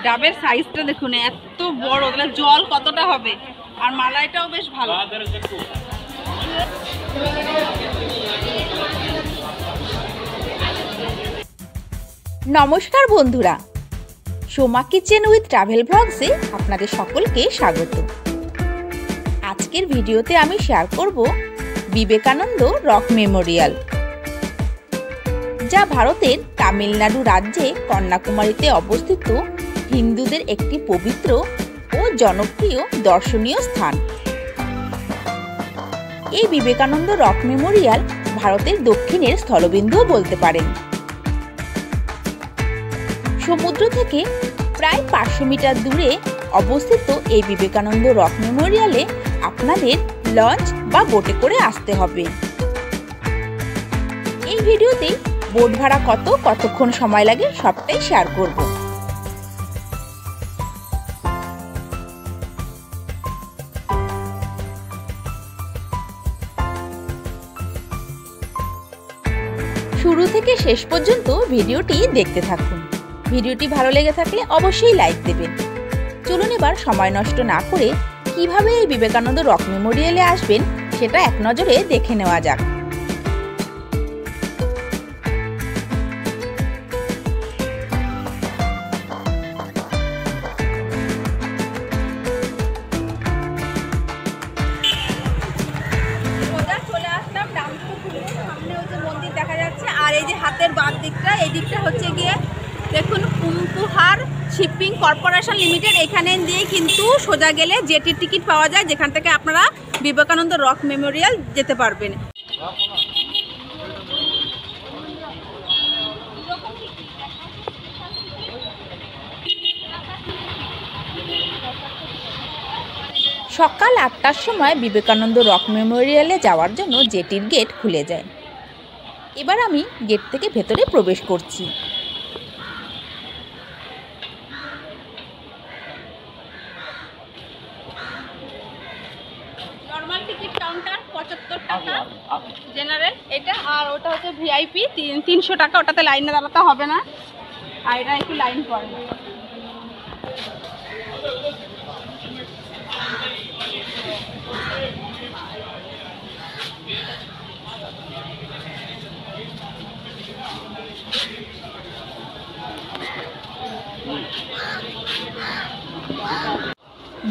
ডাবের সাইজটা দেখুন এত বড়, তাহলে জল কতটা হবে, আর মালাইটাও বেশ ভালো। নমস্কার বন্ধুরা, সোমা কিচেন উইথ ট্রাভেল ব্লগসে আপনাদের সকলকে স্বাগত। আজকের ভিডিওতে আমি শেয়ার করব বিবেকানন্দ রক মেমোরিয়াল, যা ভারতের তামিলনাড়ু রাজ্যে কন্যাকুমারীতে অবস্থিত হিন্দুদের একটি পবিত্র ও জনপ্রিয় দর্শনীয় স্থান। এই বিবেকানন্দ রক মেমোরিয়াল ভারতের দক্ষিণের স্থলবিন্দুও বলতে পারেন। সমুদ্র থেকে প্রায় 500 মিটার দূরে অবস্থিত এই বিবেকানন্দ রক মেমোরিয়ালে আপনাদের লঞ্চ বা বোটে করে আসতে হবে। এই ভিডিওতে বোট ভাড়া কতক্ষণ সময় লাগে সবটাই শেয়ার করব। শুরু থেকে শেষ পর্যন্ত ভিডিওটি দেখতে থাকুন। ভিডিওটি ভালো লেগে থাকলে অবশ্যই লাইক দেবেন। চলুন এবার সময় নষ্ট না করে কিভাবে এই বিবেকানন্দ রক মেমোরিয়ালে আসবেন সেটা এক নজরে দেখে নেওয়া যাক। আর এই যে হাতের বাঁ দিকটা, এই দিকটা হচ্ছে গিয়ে দেখুন কুম্পুহার শিপিং কর্পোরেশন লিমিটেড। এখানে দিয়ে কিন্তু সোজা গেলে জেটির টিকিট পাওয়া যায়, যেখান থেকে আপনারা বিবেকানন্দ রক মেমোরিয়াল যেতে পারবেন। সকাল 8টার সময় বিবেকানন্দ রক মেমোরিয়ালে যাওয়ার জন্য জেটির গেট খুলে যায়। এবার আমি গেট থেকে ভেতরে প্রবেশ করছি। নরমাল টিকিট কাউন্টার 75 টাকা, জেনারেল এটা, আর ওটা হচ্ছে ভিআইপি 300 টাকা। ওটাতে লাইনে দাঁড়াতে হবে না, আর এটা একটু লাইন পড়ে।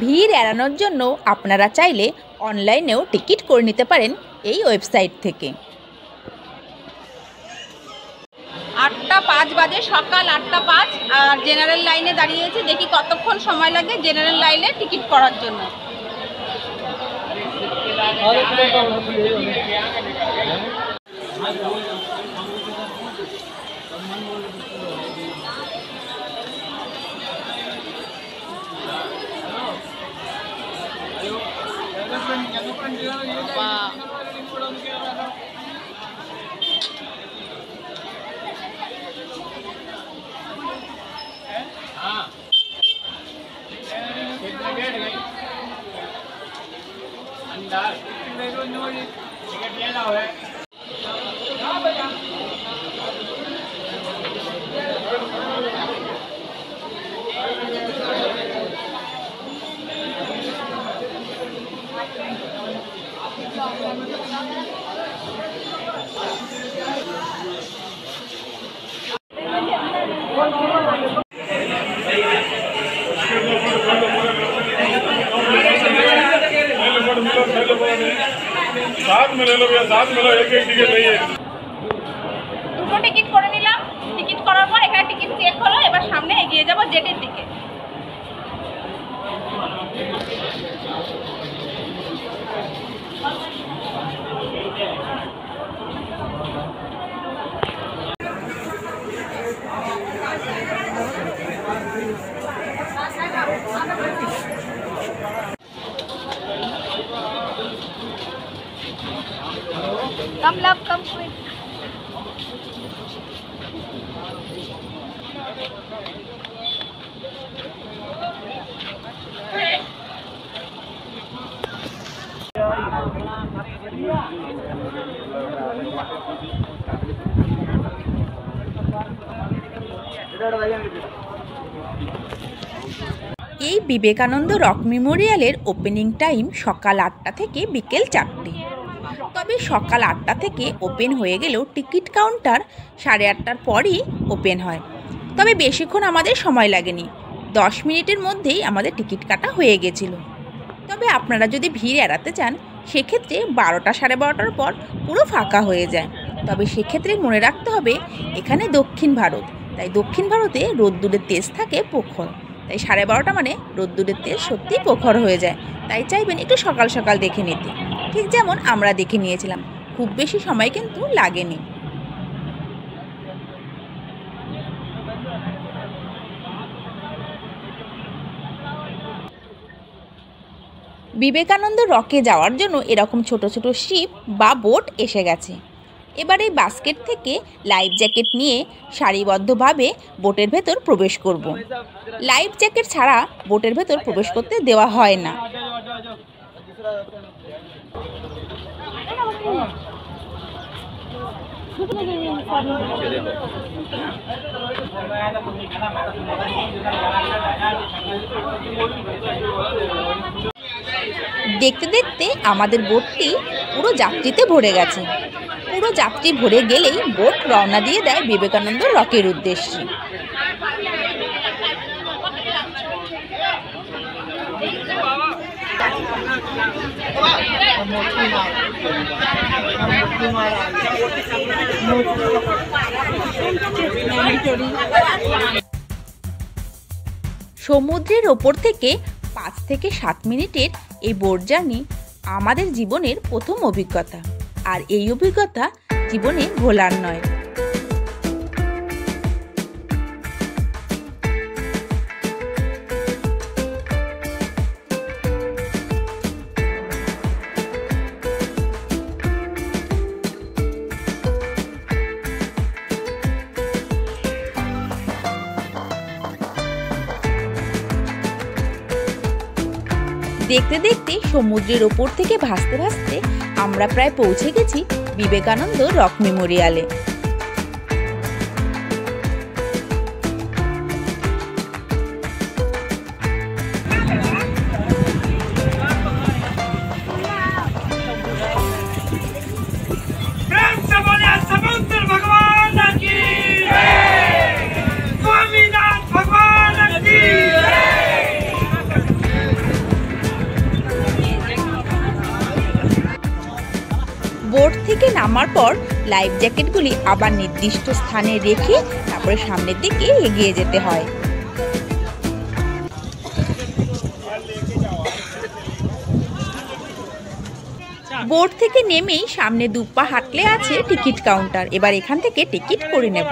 ভিড় এড়ানোর জন্য আপনারা চাইলে অনলাইনেও টিকিট করে নিতে পারেন এই ওয়েবসাইট থেকে। 8:05 বাজে, সকাল 8:05, আর জেনারেল লাইনে দাঁড়িয়েছি। দেখি কতক্ষণ সময় লাগে জেনারেল লাইনে টিকিট করার জন্য। साथ में ले लो भैया, साथ में लो, एक एक टिकट नहीं है। দুটো টিকিট করে নিলাম। টিকিট করার পর এখানে টিকিট চেক হলো। এবার সামনে এগিয়ে যাব জেটির দিকে। कम लव कम क्विक। এই বিবেকানন্দ রক মেমোরিয়ালের ওপেনিং টাইম সকাল 8টা থেকে বিকেল 4টে। তবে সকাল 8টা থেকে ওপেন হয়ে গেলেও টিকিট কাউন্টার 8:30টার পরই ওপেন হয়। তবে বেশিক্ষণ আমাদের সময় লাগেনি, 10 মিনিটের মধ্যেই আমাদের টিকিট কাটা হয়ে গেছিল। তবে আপনারা যদি ভিড় এড়াতে চান সেক্ষেত্রে 12টা 12:30টার পর পুরো ফাঁকা হয়ে যায়। তবে সেক্ষেত্রে মনে রাখতে হবে এখানে দক্ষিণ ভারত, তাই দক্ষিণ ভারতে রোদ্দুরের তেজ থাকে প্রখর, তাই 12:30টা মানে রোদ্দুরের তেজ সত্যিই প্রখর হয়ে যায়। তাই চাইবেন একটু সকাল সকাল দেখে নিতে, ঠিক যেমন আমরা দেখে নিয়েছিলাম। খুব বেশি সময় কিন্তু লাগেনি। বিবেকানন্দ রকে যাওয়ার জন্য এরকম ছোট ছোট শিপ বা বোট এসে গেছে। এবার এই বাস্কেট থেকে লাইফ জ্যাকেট নিয়ে সারিবদ্ধভাবে বোটের ভেতর প্রবেশ করব। লাইফ জ্যাকেট ছাড়া বোটের ভেতর প্রবেশ করতে দেওয়া হয় না। দেখতে দেখতে আমাদের বোটটি পুরো যাত্রীতে ভরে গেছে। পুরো যাত্রী ভরে গেলেই বোট রওনা দিয়ে দেয় বিবেকানন্দ রকের উদ্দেশ্যে। সমুদ্রের ওপর থেকে 5 থেকে 7 মিনিটের এই বোট জার্নি আমাদের জীবনের প্রথম অভিজ্ঞতা, আর এই অভিজ্ঞতা জীবনে ভোলার নয়। দেখতে দেখতে সমুদ্রের ওপর থেকে ভাসতে ভাসতে আমরা প্রায় পৌঁছে গেছি বিবেকানন্দ রক মেমোরিয়ালে। বোট থেকে নামার পর লাইফ জ্যাকেটগুলি আবার নির্দিষ্ট স্থানে রেখে তারপরে সামনের দিকে এগিয়ে যেতে হয়। বোট থেকে নেমেই সামনে 2 পা হাঁটলে আছে টিকিট কাউন্টার। এবার এখান থেকে টিকিট করে নেব।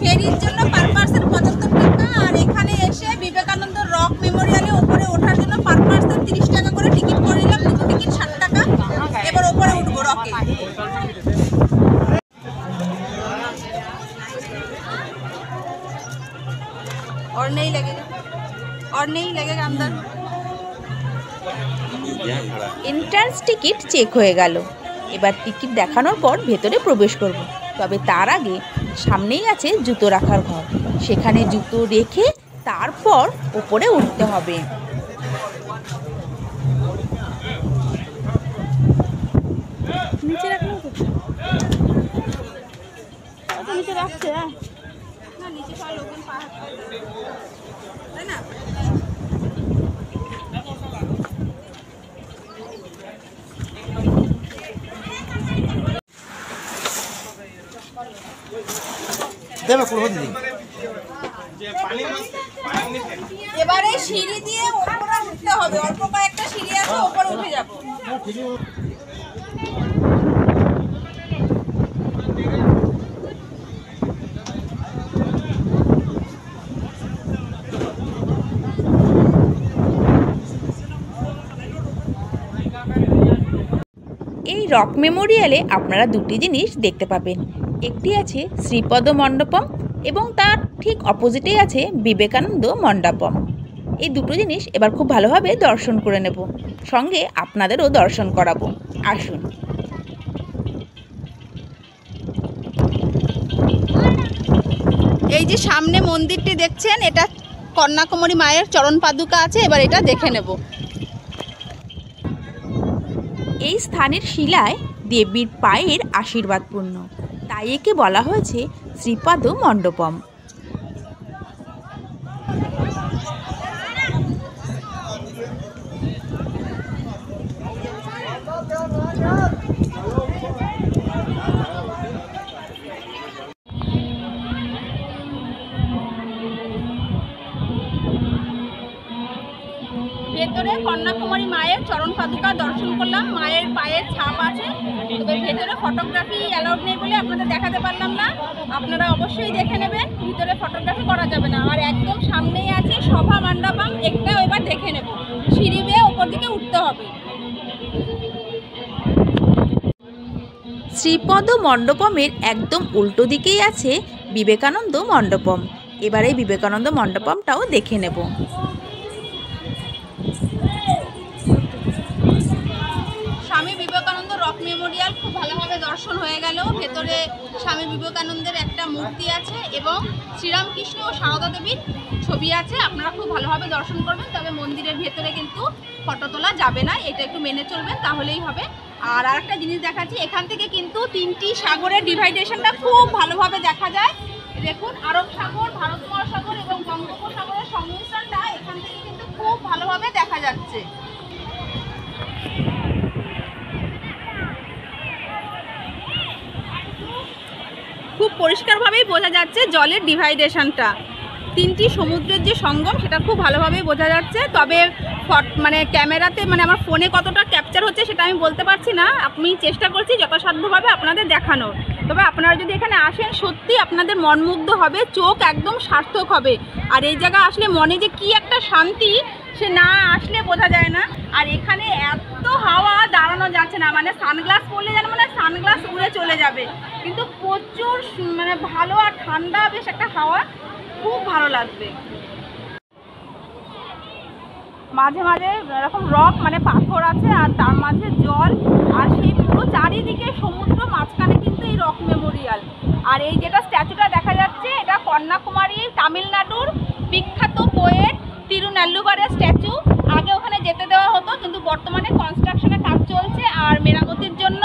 ফেরির জন্য পার পার্সন 75 টাকা, আর এখানে এসে বিবেকানন্দ রক মেমোরিয়ালে উপরে ওঠার জন্য পার পার্সন 30 টাকা করে টিকিট করে নিলাম। দুটো টিকিট 60 টাকা। এবার উপরে উঠবো রকে। और नहीं लगेगा अंदर। এন্ট্রান্স টিকিট চেক হয়ে গেল। এবার টিকিট দেখানোর পর ভেতরে প্রবেশ করব। তবে তার আগে সামনেই আছে জুতো রাখার ঘর, সেখানে জুতো রেখে তারপর উপরে উঠতে হবে। নিচে রাখলে নিচে রাখছে না, নিচে সবাই লোকজন পা হাত তাই না। এবারে সিঁড়ি দিয়ে উপরে উঠতে হবে। অল্প কয়েকটা সিঁড়ি আছে, উপরে উঠে যাবো। রক মেমোরিয়ালে আপনারা দুটি জিনিস দেখতে পাবেন। একটি আছে শ্রীপদ মণ্ডপম এবং তার ঠিক অপোজিটেই আছে বিবেকানন্দ মণ্ডপম। এই দুটো জিনিস এবার খুব ভালোভাবে দর্শন করে নেব, সঙ্গে আপনাদেরও দর্শন করাবো। আসুন। এই যে সামনে মন্দিরটি দেখছেন, এটা কন্যাকুমারী মায়ের চরণ পাদুকা আছে, এবার এটা দেখে নেব। এই স্থানের শিলায় দেবীর পায়ের আশীর্বাদপূর্ণ, তাই একে বলা হয়েছে শ্রীপদ মণ্ডপম। ভেতরে কন্যাকুমারী মায়ের চরণ পাদুকা দর্শন করলাম, মায়ের পায়ের ছাপ আছে। তবে ভেতরে ফটোগ্রাফি অ্যালাউড নেই বলে আপনাদের দেখাতে পারলাম না, আপনারা অবশ্যই দেখে নেবেন। ভিতরে ফটোগ্রাফি করা যাবে না। আর একদম সামনেই আছে সভা মণ্ডপম, একটাও এবার দেখে নেব। সিঁড়ি বেয়ে ওপর দিকে উঠতে হবে। শ্রীপদ মণ্ডপমের একদম উল্টো দিকেই আছে বিবেকানন্দ মণ্ডপম। এবার এই বিবেকানন্দ মণ্ডপমটাও দেখে নেব। স্বামী বিবেকানন্দ রক মেমোরিয়াল খুব ভালোভাবে দর্শন হয়ে গেল। ভেতরে স্বামী বিবেকানন্দের একটা মূর্তি আছে এবং শ্রীরামকৃষ্ণ ও সারদা দেবীর ছবি আছে। আপনারা খুব ভালোভাবে দর্শন করবেন, তবে মন্দিরের ভেতরে কিন্তু ফটো তোলা যাবে না, এটা একটু মেনে চলবেন, তাহলেই হবে। আর আরেকটা জিনিস দেখাচ্ছি, এখান থেকে কিন্তু তিনটি সাগরের ডিভাইডেশনটা খুব ভালোভাবে দেখা যায়। দেখুন, আরব সাগর, ভারত মহাসাগর এবং বঙ্গোপসাগরের সংমিশ্রণটা এখান থেকে কিন্তু খুব ভালোভাবে দেখা যাচ্ছে। খুব পরিষ্কারভাবেই বোঝা যাচ্ছে জলের ডিভাইডেশনটা, তিনটি সমুদ্রের যে সঙ্গম সেটা খুব ভালোভাবেই বোঝা যাচ্ছে। তবে মানে ক্যামেরাতে মানে আমার ফোনে কতটা ক্যাপচার হচ্ছে সেটা আমি বলতে পারছি না, আমি চেষ্টা করছি যথাসাধ্যভাবে আপনাদের দেখানোর। তবে আপনারা যদি এখানে আসেন, সত্যি আপনাদের মনমুগ্ধ হবে, চোখ একদম সার্থক হবে। আর এই জায়গা আসলে মনে যে কি একটা শান্তি, সে না আসলে বোঝা যায় না। আর এখানে এত হাওয়া, দাঁড়ানো যাচ্ছে না, মানে সানগ্লাস পরলে যেন মানে সানগ্লাস উড়ে চলে যাবে। কিন্তু প্রচুর মানে ভালো আর ঠান্ডা বেশ একটা হাওয়া, খুব ভালো লাগবে। মাঝে মাঝে এরকম রক মানে পাথর আছে আর তার মাঝে জল, আর সেই পুরো চারিদিকে সমুদ্র, মাঝখানে কিন্তু এই রক মেমোরিয়াল। আর এই যেটা স্ট্যাচুটা দেখা যাচ্ছে, এটা কন্যাকুমারী তামিলনাড়ুর বিখ্যাত পোয়েট তিরুনেল্লুভারের স্ট্যাচু। আগে ওখানে যেতে দেওয়া হতো, কিন্তু বর্তমানে কনস্ট্রাকশনের কাজ চলছে আর মেরামতির জন্য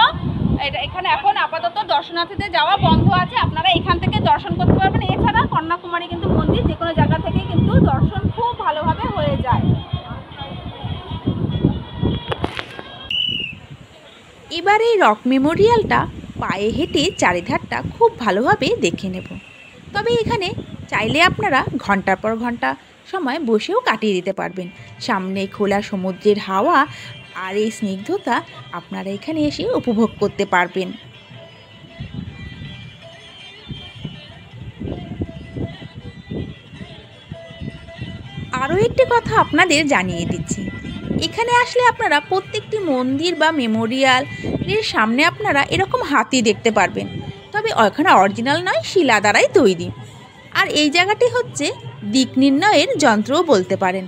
এটা এখানে এখন আপাতত দর্শনার্থীদের যাওয়া বন্ধ আছে। আপনারা এখান থেকে দর্শন করতে পারবেন। এছাড়া কন্যাকুমারী কিন্তু মন্দির যে কোনো জায়গা থেকে কিন্তু দর্শন খুব ভালোভাবে হয়ে যায়। এবার এই রক মেমোরিয়ালটা পায়ে হেঁটে চারিধারটা খুব ভালোভাবে দেখে নেব। তবে এখানে চাইলে আপনারা ঘন্টার পর ঘন্টা সময় বসেও কাটিয়ে দিতে পারবেন। সামনে খোলা সমুদ্রের হাওয়া আর এই স্নিগ্ধতা আপনারা এখানে এসে উপভোগ করতে পারবেন। আরও একটি কথা আপনাদের জানিয়ে দিচ্ছি, এখানে আসলে আপনারা প্রত্যেকটি মন্দির বা মেমোরিয়ালের সামনে আপনারা এরকম হাতি দেখতে পারবেন, তবে ওখানে অরিজিনাল নয়, শিলা দ্বারাই তৈরি। আর এই জায়গাটি হচ্ছে দিক নির্ণয়ের যন্ত্রও বলতে পারেন।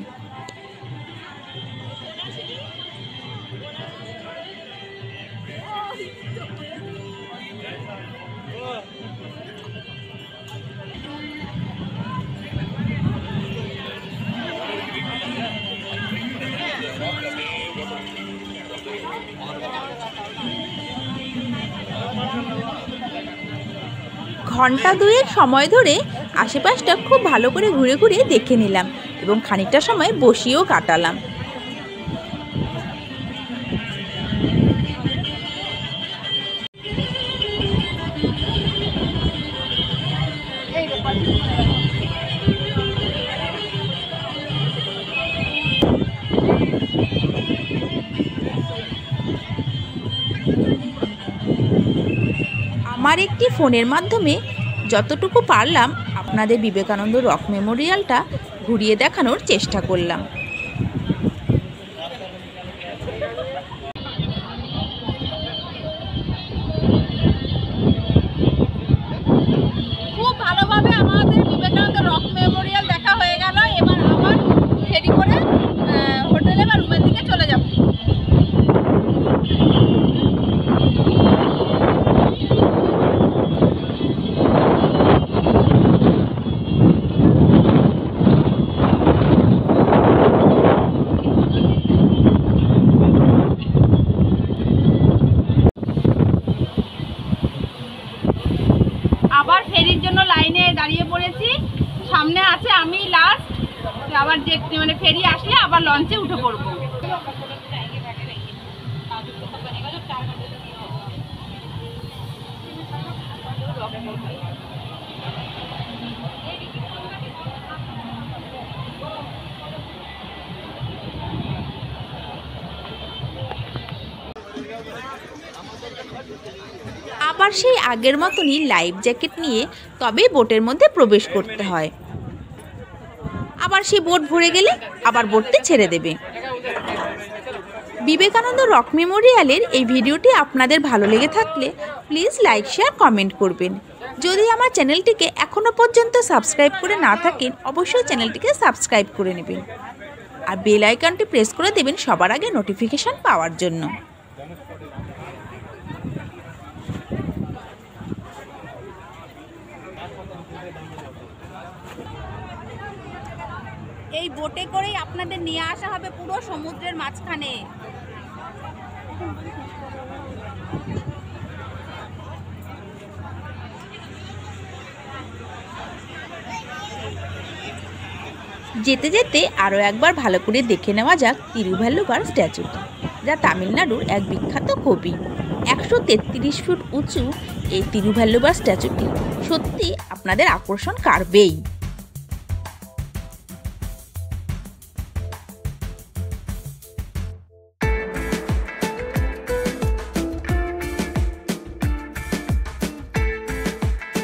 ঘন্টা দুয়েক সময় ধরে আশেপাশটা খুব ভালো করে ঘুরে ঘুরে দেখে নিলাম এবং খানিকটা সময় বসিয়েও কাটালাম। আমার একটি ফোনের মাধ্যমে যতটুকু পারলাম আপনাদের বিবেকানন্দ রক মেমোরিয়ালটা ঘুরিয়ে দেখানোর চেষ্টা করলাম। দাঁড়িয়ে পড়েছি, সামনে আছে আমি লাস্ট, আবার যে মানে ফেরি আসলে আবার লঞ্চে উঠে পড়বো। আবার সেই আগের মতনই লাইফ জ্যাকেট নিয়ে তবে বোটের মধ্যে প্রবেশ করতে হয়। আবার সেই বোট ভরে গেলে আবার বোটটি ছেড়ে দেবে। বিবেকানন্দ রক মেমোরিয়ালের এই ভিডিওটি আপনাদের ভালো লেগে থাকলে প্লিজ লাইক শেয়ার কমেন্ট করবেন। যদি আমার চ্যানেলটিকে এখনও পর্যন্ত সাবস্ক্রাইব করে না থাকেন অবশ্যই চ্যানেলটিকে সাবস্ক্রাইব করে নেবেন আর বেল আইকনটি প্রেস করে দেবেন সবার আগে নোটিফিকেশন পাওয়ার জন্য। এই বোটে করেই আপনাদের নিয়ে আসা হবে পুরো সমুদ্রের মাঝখানে। যেতে যেতে আরও একবার ভালো করে দেখে নেওয়া যাক তিরুভাল্লুভার স্ট্যাচুটি, যা তামিলনাড়ুর এক বিখ্যাত কবি। 133 ফুট উঁচু এই তিরুভাল্লুভার স্ট্যাচুটি সত্যি আপনাদের আকর্ষণ কাড়বেই।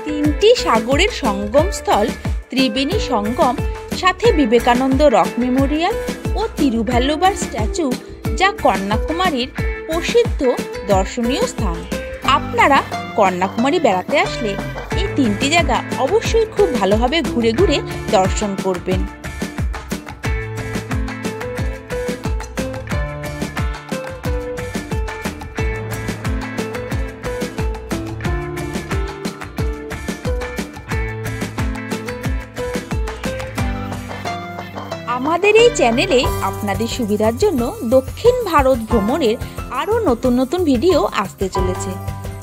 তিনটি সাগরের সঙ্গমস্থল ত্রিবেণী সঙ্গম, সাথে বিবেকানন্দ রক মেমোরিয়াল ও তিরুভাল্লুভার স্ট্যাচু, যা কন্যাকুমারীর প্রসিদ্ধ দর্শনীয় স্থান। আপনারা কন্যাকুমারী বেড়াতে আসলে এই তিনটি জায়গা অবশ্যই খুব ভালোভাবে ঘুরে ঘুরে দর্শন করবেন। আমাদের এই চ্যানেলে আপনাদের সুবিধার জন্য দক্ষিণ ভারত ভ্রমণের আরও নতুন নতুন ভিডিও আসতে চলেছে,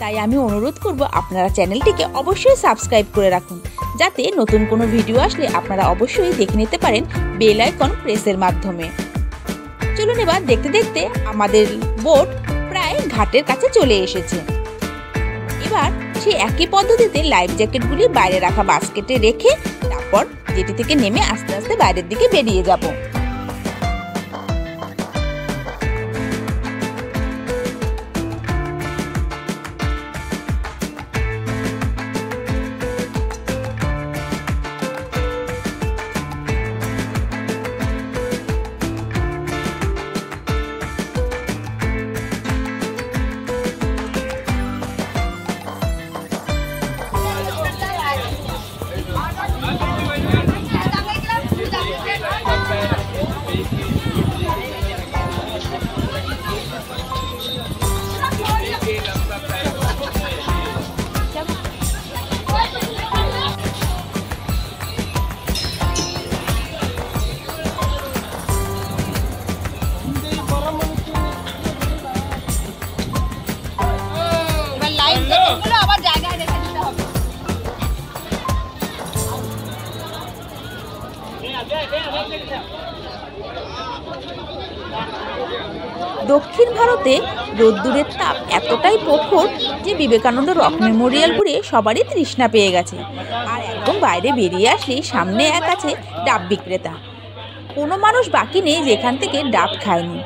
তাই আমি অনুরোধ করব আপনারা চ্যানেলটিকে অবশ্যই সাবস্ক্রাইব করে রাখুন, যাতে নতুন কোনো ভিডিও আসলে আপনারা অবশ্যই দেখে নিতে পারেন বেল আইকন প্রেসের মাধ্যমে। চলুন এবার দেখতে দেখতে আমাদের বোট প্রায় ঘাটের কাছে চলে এসেছে। এবার সেই একই পদ্ধতিতে লাইফ জ্যাকেটগুলি বাইরে রাখা বাস্কেটে রেখে তারপর যেটি থেকে নেমে আস্তে আস্তে বাইরের দিকে বেরিয়ে যাব। আবার জায়গায় রেখে দিতে হবে। দক্ষিণ ভারতে রোদ্দুরের তাপ এতটাই প্রখর যে বিবেকানন্দ রক মেমোরিয়াল ঘুরে সবারই তৃষ্ণা পেয়ে গেছে। আর একদম বাইরে বেরিয়ে আসলেই সামনে এক আছে ডাব বিক্রেতা। কোনো মানুষ বাকি নেই যেখান থেকে ডাব খায়নি।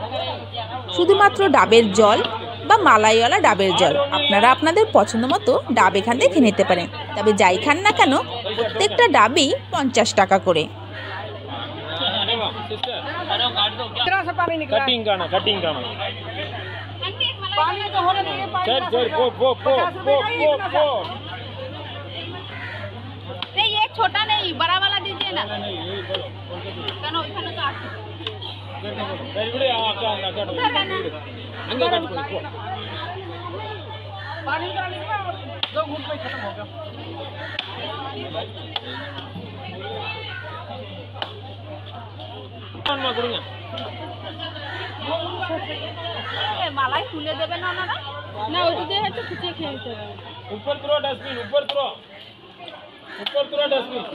শুধুমাত্র ডাবের জল বা মালাইওয়ালা ডাবের জল আপনারা আপনাদের পছন্দ মতো ডাব এখান থেকে খেয়ে নিতে পারেন। তবে যাই খান না কেন প্রত্যেকটা ডাবই 50 টাকা করে। कटिंग करना चल चल पो नहीं ये छोटा नहीं बड़ा वाला दीजिए ना। কেন ওখানে তো আছে वेरी पानी का दो घूट पे खत्म हो गया। মালাই তুলে দেবে না ওনারা? না ওইটা দিয়ে হয়তো খুঁচিয়ে খেয়ে নিতে হবে। ऊपर करो डस्टबिन ऊपर करो ऊपर पूरा डस्टबिन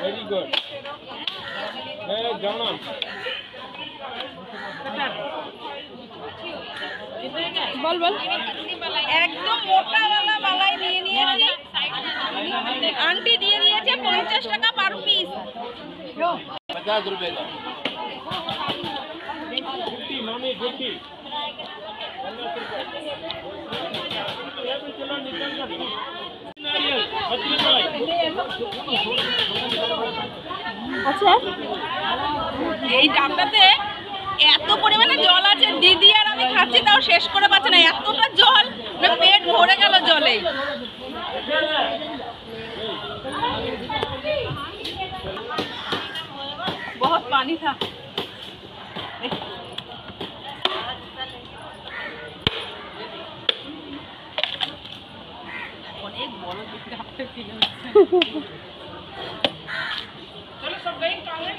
वेरी गुड जाओ ना বল বল একদম মোটাওয়ালা মালাই নিয়ে নিয়েছি আন্টি দিয়ে দিয়েছে 50 টাকা পার পিস 50 रुपए का 50 मामी 50 আচ্ছা এই ডাবটাতে এত পরিমাণে জল আছে দিদি আর আমি খাচ্ছি তাও শেষ করে পাচ্ছি না এতটা জল না পেট ভরে গেল জলে बहुत पानी था অনেক বড় দিকে আপনি ফিল হচ্ছে চলো সব গই কালে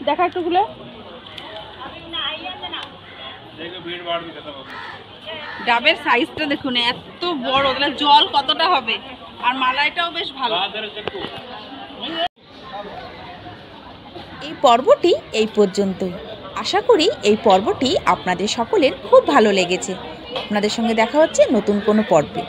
দেখা একটু গুলো देखो भीड़ भाड़ भी खत्म हो गई ডাবের সাইজটা দেখুন এত বড় তাহলে জল কতটা হবে আর মালাইটাও বেশ ভালো এই পর্বটি এই পর্যন্তই। আশা করি এই পর্বটি আপনাদের সকলের খুব ভালো লেগেছে। আপনাদের সঙ্গে দেখা হচ্ছে নতুন কোনো পর্বে।